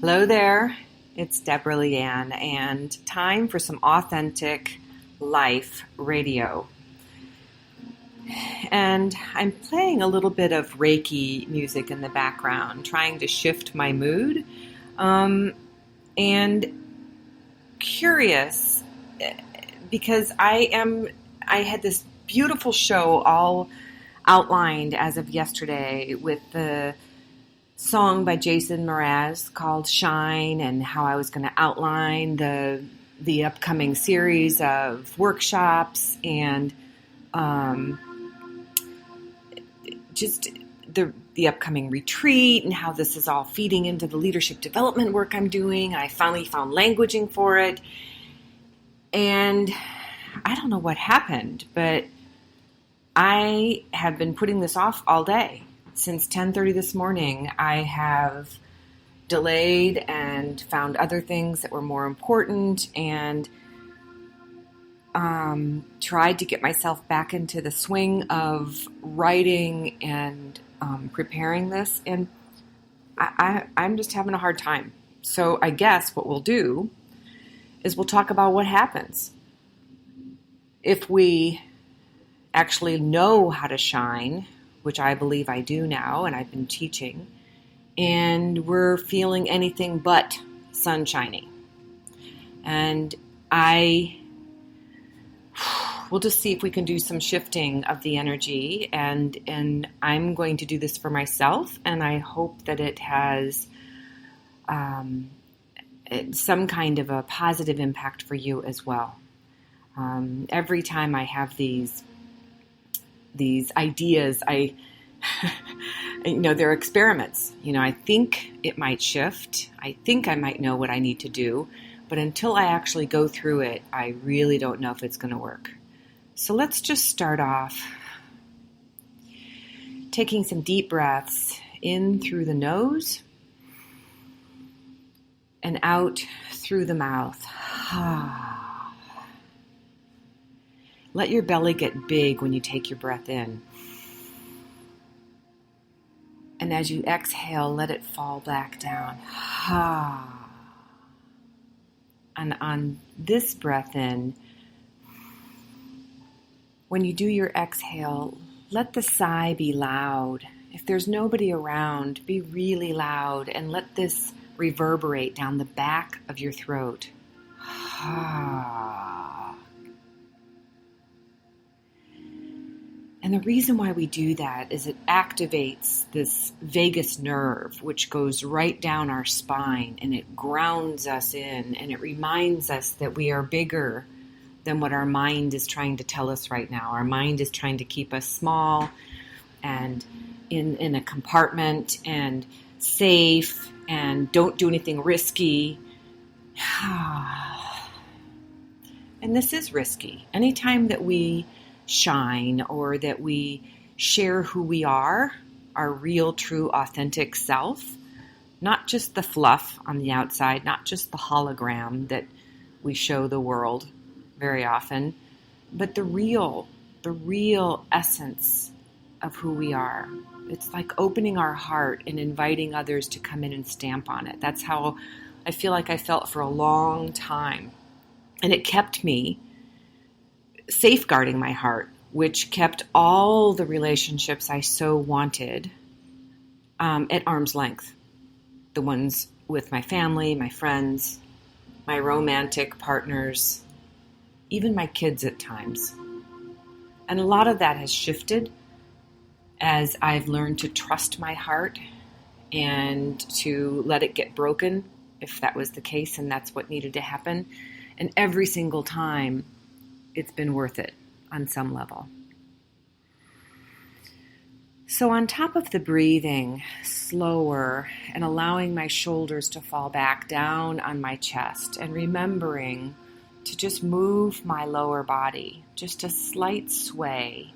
Hello there, it's Deborah Leanne, and time for some authentic life radio. And I'm playing a little bit of Reiki music in the background, trying to shift my mood, and curious because I had this beautiful show all outlined as of yesterday with the song by Jason Mraz called unSHINE, and how I was going to outline the upcoming series of workshops and just the upcoming retreat, and how this is all feeding into the leadership development work I'm doing. I finally found languaging for it, and I don't know what happened, but I have been putting this off all day. Since 10:30 this morning, I have delayed and found other things that were more important, and tried to get myself back into the swing of writing and preparing this. And I'm just having a hard time. So I guess what we'll do is we'll talk about what happens if we actually know how to shine, which I believe I do now, and I've been teaching, and we're feeling anything but sunshiny. And we'll just see if we can do some shifting of the energy, and I'm going to do this for myself, and I hope that it has some kind of a positive impact for you as well. Every time I have these ideas, they're experiments. I think it might shift. I think I might know what I need to do, but until I actually go through it, I really don't know if it's going to work. So let's just start off taking some deep breaths in through the nose and out through the mouth. Let your belly get big when you take your breath in. And as you exhale, let it fall back down. And on this breath in, when you do your exhale, let the sigh be loud. If there's nobody around, be really loud and let this reverberate down the back of your throat. And the reason why we do that is it activates this vagus nerve, which goes right down our spine, and it grounds us in, and it reminds us that we are bigger than what our mind is trying to tell us right now. Our mind is trying to keep us small and in a compartment and safe and don't do anything risky. And this is risky. Anytime that we shine or that we share who we are, our real, true, authentic self, not just the fluff on the outside, not just the hologram that we show the world very often, but the real essence of who we are. It's like opening our heart and inviting others to come in and stamp on it. That's how I feel like I felt for a long time. And it kept me safeguarding my heart, which kept all the relationships I so wanted at arm's length. The ones with my family, my friends, my romantic partners, even my kids at times. And a lot of that has shifted as I've learned to trust my heart and to let it get broken if that was the case and that's what needed to happen. And every single time, it's been worth it on some level. So on top of the breathing, slower, and allowing my shoulders to fall back down on my chest, and remembering to just move my lower body, just a slight sway,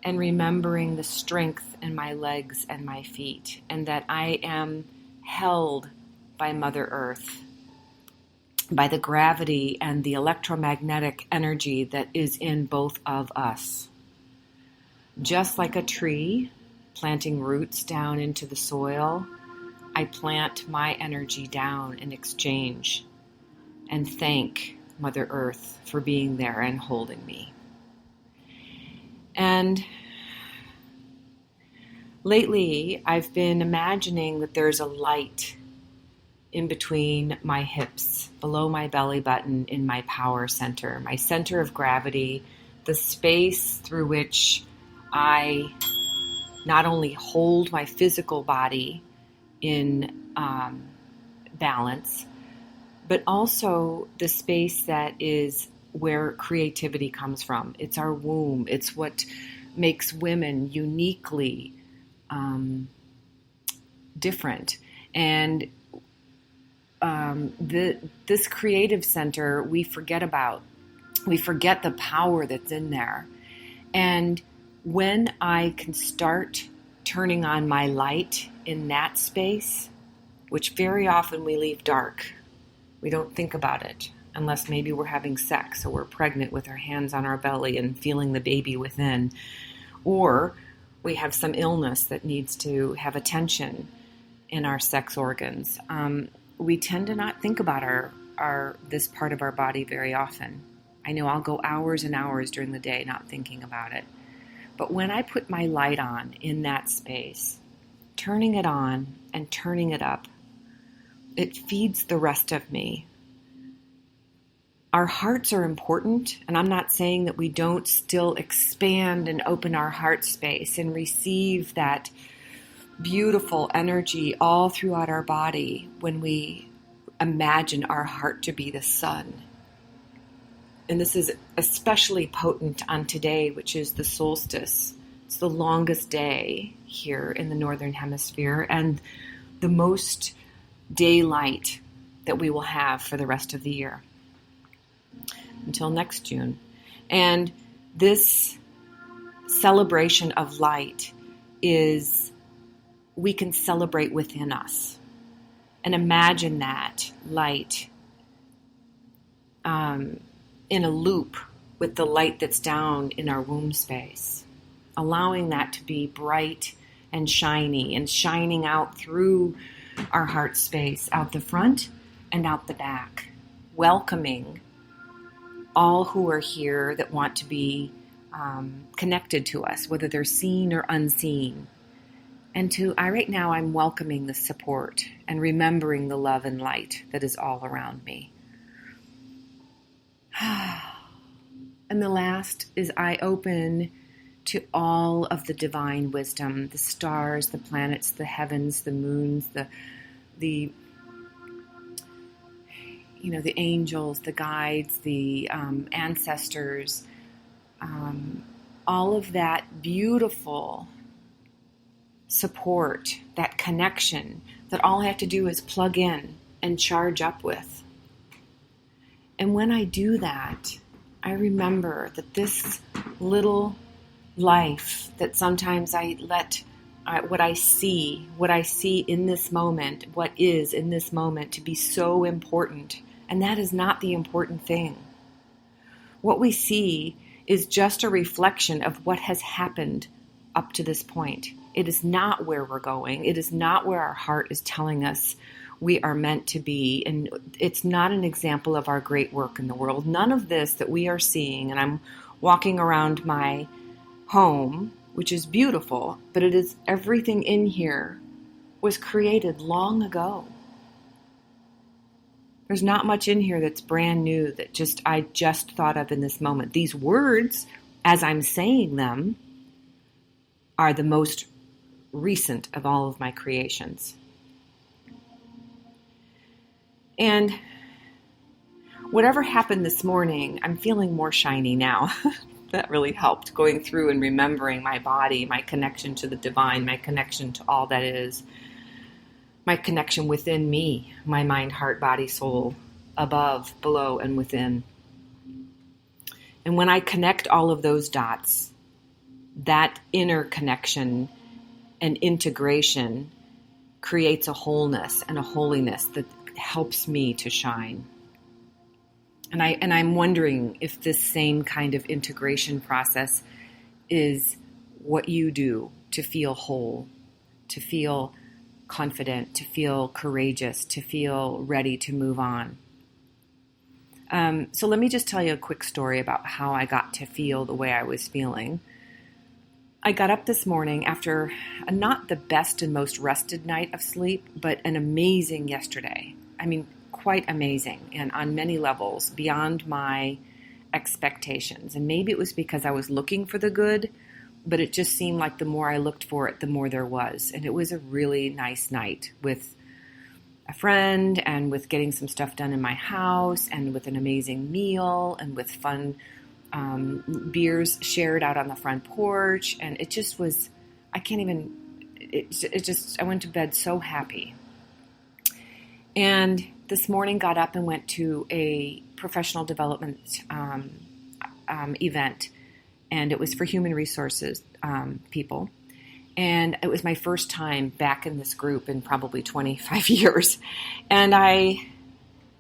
and remembering the strength in my legs and my feet, and that I am held by Mother Earth, by the gravity and the electromagnetic energy that is in both of us. Just like a tree planting roots down into the soil, I plant my energy down in exchange and thank Mother Earth for being there and holding me. And lately, I've been imagining that there's a light in between my hips, below my belly button, in my power center, my center of gravity, the space through which I not only hold my physical body in balance, but also the space that is where creativity comes from. It's our womb. It's what makes women uniquely different. And this creative center we forget about. We forget the power that's in there. And when I can start turning on my light in that space, which very often we leave dark, we don't think about it unless maybe we're having sex or we're pregnant with our hands on our belly and feeling the baby within, or we have some illness that needs to have attention in our sex organs. We tend to not think about this part of our body very often. I know I'll go hours and hours during the day not thinking about it. But when I put my light on in that space, turning it on and turning it up, it feeds the rest of me. Our hearts are important, and I'm not saying that we don't still expand and open our heart space and receive that beautiful energy all throughout our body when we imagine our heart to be the sun. And this is especially potent on today, which is the solstice. It's the longest day here in the Northern Hemisphere and the most daylight that we will have for the rest of the year until next June. And this celebration of light is, we can celebrate within us and imagine that light in a loop with the light that's down in our womb space, allowing that to be bright and shiny and shining out through our heart space, out the front and out the back, welcoming all who are here that want to be connected to us, whether they're seen or unseen. And right now I'm welcoming the support and remembering the love and light that is all around me. And the last is I open to all of the divine wisdom, the stars, the planets, the heavens, the moons, the angels, the guides, the ancestors, all of that beautiful support, that connection that all I have to do is plug in and charge up with. And when I do that, I remember that this little life that sometimes I let what I see in this moment, what is in this moment, to be so important. And that is not the important thing. What we see is just a reflection of what has happened up to this point. It is not where we're going. It is not where our heart is telling us we are meant to be. And it's not an example of our great work in the world. None of this that we are seeing, and I'm walking around my home, which is beautiful, but it is everything in here was created long ago. There's not much in here that's brand new that I just thought of in this moment. These words, as I'm saying them, are the most recent of all of my creations. And whatever happened this morning, I'm feeling more shiny now. That really helped, going through and remembering my body, my connection to the divine, my connection to all that is, my connection within me, my mind, heart, body, soul, above, below, and within. And when I connect all of those dots, that inner connection and integration creates a wholeness and a holiness that helps me to shine. And I'm wondering if this same kind of integration process is what you do to feel whole, to feel confident, to feel courageous, to feel ready to move on. So let me just tell you a quick story about how I got to feel the way I was feeling. I got up this morning after not the best and most rested night of sleep, but an amazing yesterday. I mean, quite amazing, and on many levels, beyond my expectations. And maybe it was because I was looking for the good, but it just seemed like the more I looked for it, the more there was. And it was a really nice night with a friend, and with getting some stuff done in my house, and with an amazing meal, and with fun beers shared out on the front porch. And it just was, I went to bed so happy. And this morning got up and went to a professional development event, and it was for human resources people. And it was my first time back in this group in probably 25 years. And I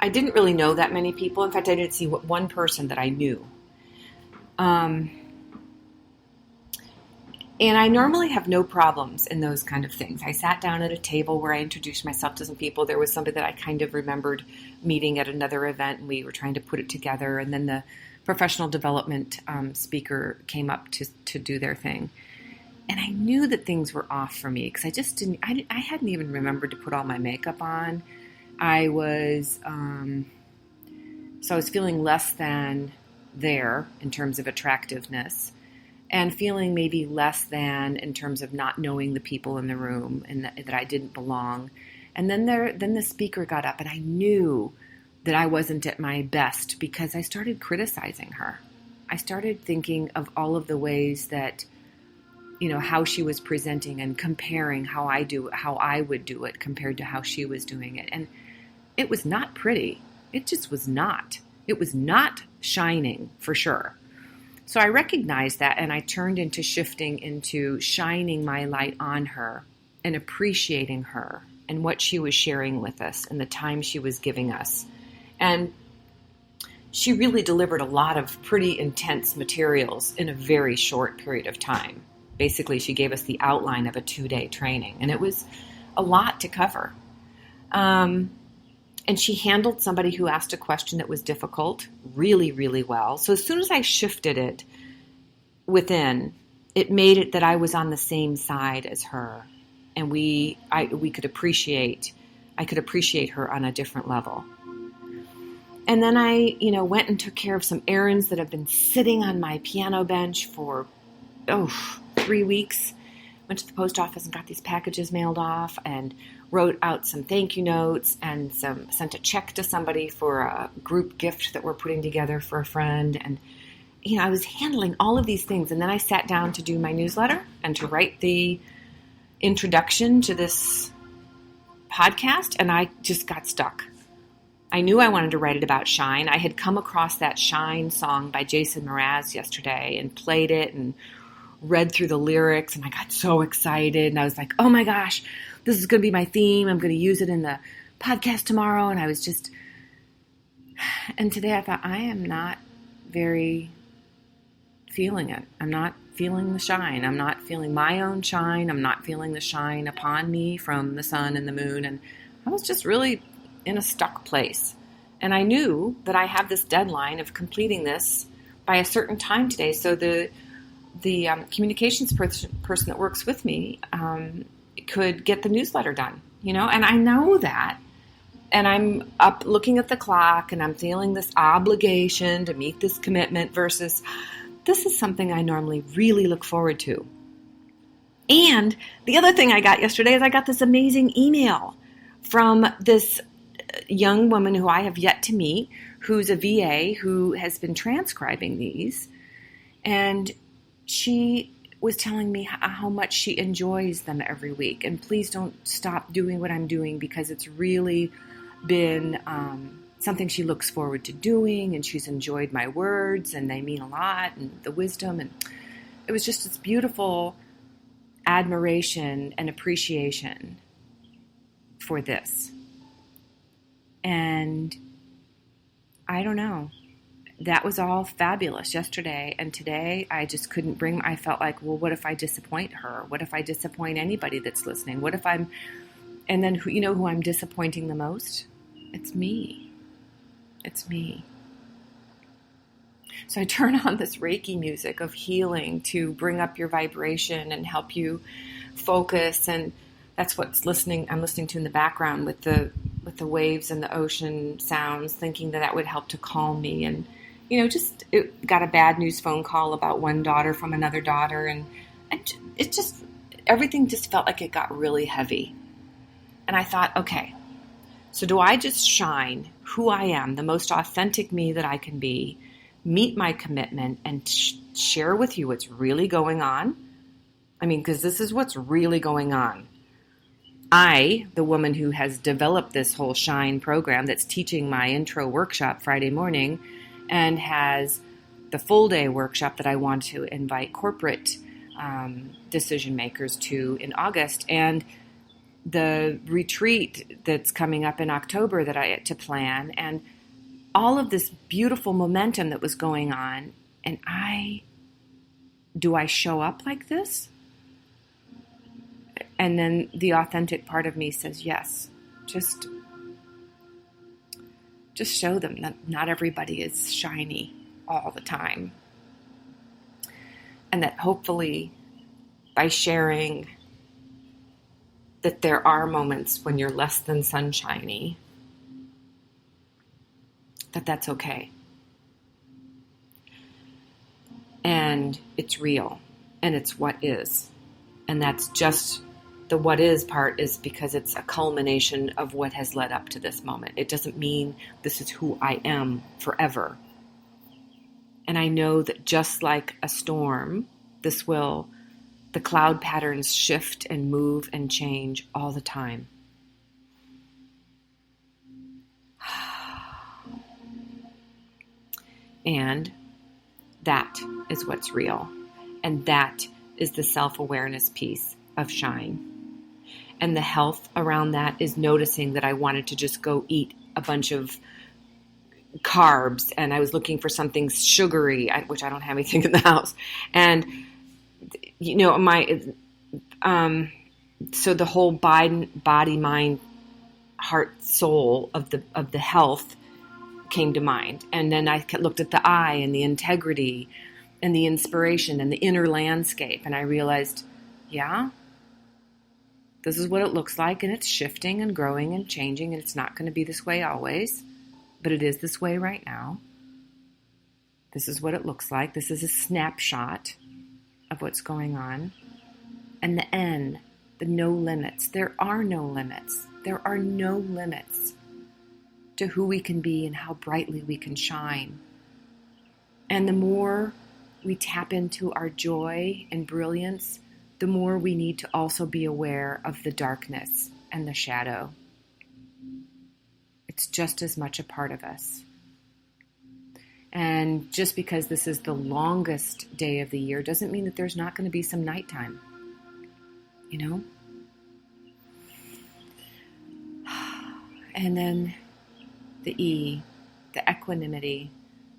didn't really know that many people. In fact, I didn't see one person that I knew. And I normally have no problems in those kind of things. I sat down at a table where I introduced myself to some people. There was somebody that I kind of remembered meeting at another event, and we were trying to put it together. And then the professional development speaker came up to do their thing. And I knew that things were off for me because I hadn't even remembered to put all my makeup on. I was feeling less than there in terms of attractiveness, and feeling maybe less than in terms of not knowing the people in the room, and that I didn't belong. And then the speaker got up, and I knew that I wasn't at my best because I started criticizing her. I started thinking of all of the ways that, how she was presenting, and comparing how I would do it compared to how she was doing it. And it was not pretty. It just was not. It was not shining, for sure. So I recognized that, and I turned into shifting into shining my light on her and appreciating her and what she was sharing with us and the time she was giving us. And she really delivered a lot of pretty intense materials in a very short period of time. Basically, she gave us the outline of a 2-day training, and it was a lot to cover. And she handled somebody who asked a question that was difficult really, really well. So as soon as I shifted it within, it made it that I was on the same side as her, and I could appreciate her on a different level. And then I, went and took care of some errands that have been sitting on my piano bench for 3 weeks. Went to the post office and got these packages mailed off, and wrote out some thank you notes, and sent a check to somebody for a group gift that we're putting together for a friend. And, I was handling all of these things. And then I sat down to do my newsletter and to write the introduction to this podcast, and I just got stuck. I knew I wanted to write it about Shine. I had come across that Shine song by Jason Mraz yesterday and played it and read through the lyrics, and I got so excited, and I was like, oh my gosh, this is going to be my theme. I'm going to use it in the podcast tomorrow. And today I thought, I am not very feeling it. I'm not feeling the shine. I'm not feeling my own shine. I'm not feeling the shine upon me from the sun and the moon. And I was just really in a stuck place. And I knew that I have this deadline of completing this by a certain time today. So the communications person that works with me could get the newsletter done, and I know that. And I'm up looking at the clock, and I'm feeling this obligation to meet this commitment versus this is something I normally really look forward to. And the other thing I got yesterday is I got this amazing email from this young woman who I have yet to meet, who's a VA who has been transcribing these. And she was telling me how much she enjoys them every week. And please don't stop doing what I'm doing, because it's really been something she looks forward to doing. And she's enjoyed my words, and they mean a lot, and the wisdom. And it was just this beautiful admiration and appreciation for this. And I don't know. That was all fabulous yesterday. And today I just couldn't I felt like, well, what if I disappoint her? What if I disappoint anybody that's listening? What if I'm And then who I'm disappointing the most? It's me. It's me. So I turn on this Reiki music of healing to bring up your vibration and help you focus. And that's I'm listening to in the background with the waves and the ocean sounds, thinking that would help to calm me. And, it got a bad news phone call about one daughter from another daughter. And everything just felt like it got really heavy. And I thought, okay, so do I just shine who I am, the most authentic me that I can be, meet my commitment, and share with you what's really going on? I mean, because this is what's really going on. I, the woman who has developed this whole SHINE program that's teaching my intro workshop Friday morning and has the full day workshop that I want to invite corporate decision makers to in August, and the retreat that's coming up in October that I had to plan, and all of this beautiful momentum that was going on. And do I show up like this? And then the authentic part of me says, yes, just show them that not everybody is shiny all the time. And that hopefully by sharing that there are moments when you're less than sunshiny, that's okay. And it's real, and it's what is. And that's just the what is part is because it's a culmination of what has led up to this moment. It doesn't mean this is who I am forever. And I know that just like a storm, the cloud patterns shift and move and change all the time. And that is what's real. And that is the self-awareness piece of SHINE. And the health around that is noticing that I wanted to just go eat a bunch of carbs, and I was looking for something sugary, which I don't have anything in the house. And, so the whole body, mind, heart, soul of the health came to mind. And then I looked at the eye and the integrity and the inspiration and the inner landscape. And I realized, yeah, this is what it looks like. And it's shifting and growing and changing. And it's not going to be this way always, but it is this way right now. This is what it looks like. This is a snapshot of what's going on. And the N, the no limits. There are no limits. There are no limits to who we can be and how brightly we can shine. And the more we tap into our joy and brilliance, the more we need to also be aware of the darkness and the shadow. It's just as much a part of us. And just because this is the longest day of the year doesn't mean that there's not going to be some nighttime. And then the E, the equanimity,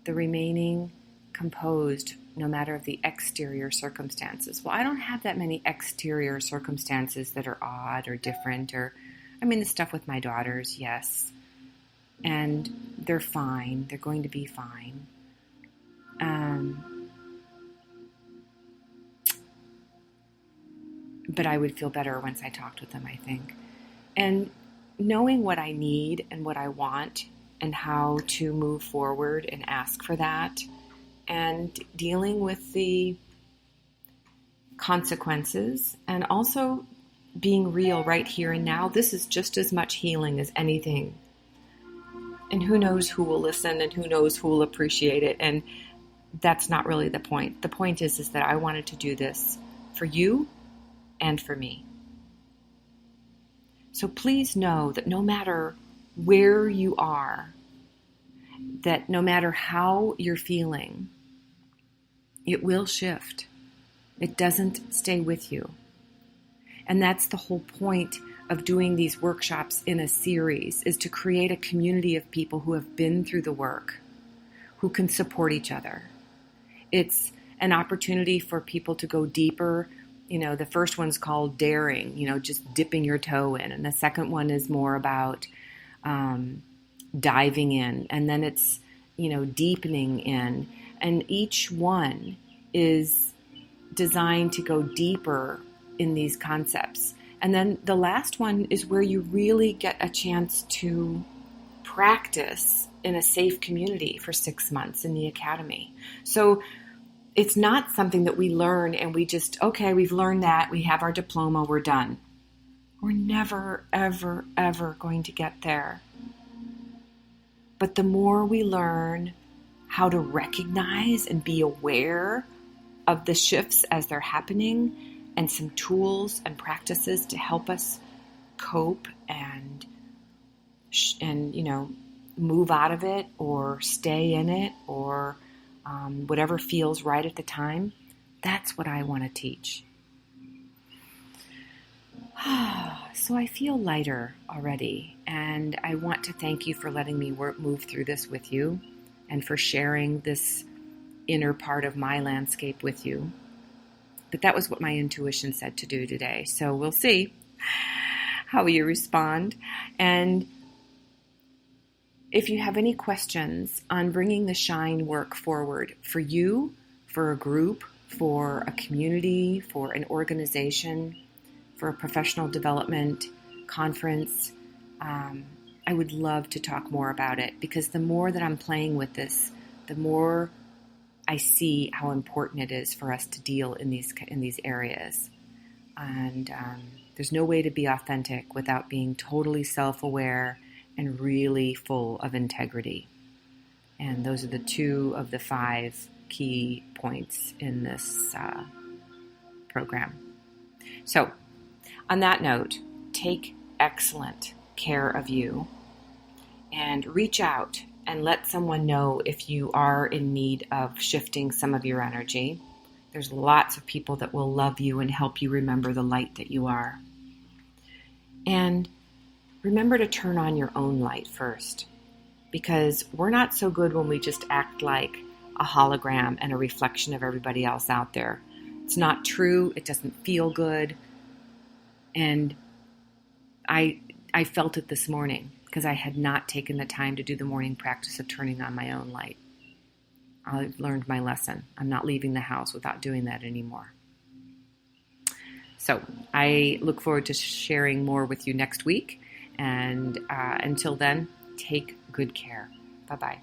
the remaining composed no matter of the exterior circumstances. Well, I don't have that many exterior circumstances that are odd or different, the stuff with my daughters, yes. And they're fine. They're going to be fine. But I would feel better once I talked with them, I think. And knowing what I need and what I want and how to move forward and ask for that, and dealing with the consequences, and also being real right here and now. This is just as much healing as anything. And who knows who will listen and who knows who will appreciate it. And that's not really the point. The point is that I wanted to do this for you and for me. So please know that no matter where you are, that no matter how you're feeling, it will shift. It doesn't stay with you. And that's the whole point of doing these workshops in a series, is to create a community of people who have been through the work, who can support each other. It's an opportunity for people to go deeper The first one's called daring, just dipping your toe in. And the second one is more about diving in. And then it's, deepening in. And each one is designed to go deeper in these concepts. And then the last one is where you really get a chance to practice in a safe community for 6 months in the academy. So it's not something that we learn and we just, okay, we've learned that, we have our diploma, we're done. We're never, ever, ever going to get there. But the more we learn how to recognize and be aware of the shifts as they're happening, and some tools and practices to help us cope and move out of it or stay in it or whatever feels right at the time, that's what I want to teach. So I feel lighter already, and I want to thank you for letting me move through this with you and for sharing this inner part of my landscape with you. But that was what my intuition said to do today. So we'll see how you respond. And if you have any questions on bringing the SHINE work forward for you, for a group, for a community, for an organization, for a professional development conference, I would love to talk more about it, because the more that I'm playing with this, the more I see how important it is for us to deal in these areas. And there's no way to be authentic without being totally self-aware and really full of integrity. And those are the 2 of the 5 key points in this program. So, on that note, take excellent care of you and reach out and let someone know if you are in need of shifting some of your energy. There's lots of people that will love you and help you remember the light that you are. And remember to turn on your own light first, because we're not so good when we just act like a hologram and a reflection of everybody else out there. It's not true. It doesn't feel good. And I felt it this morning, because I had not taken the time to do the morning practice of turning on my own light. I've learned my lesson. I'm not leaving the house without doing that anymore. So I look forward to sharing more with you next week. And until then, take good care. Bye-bye.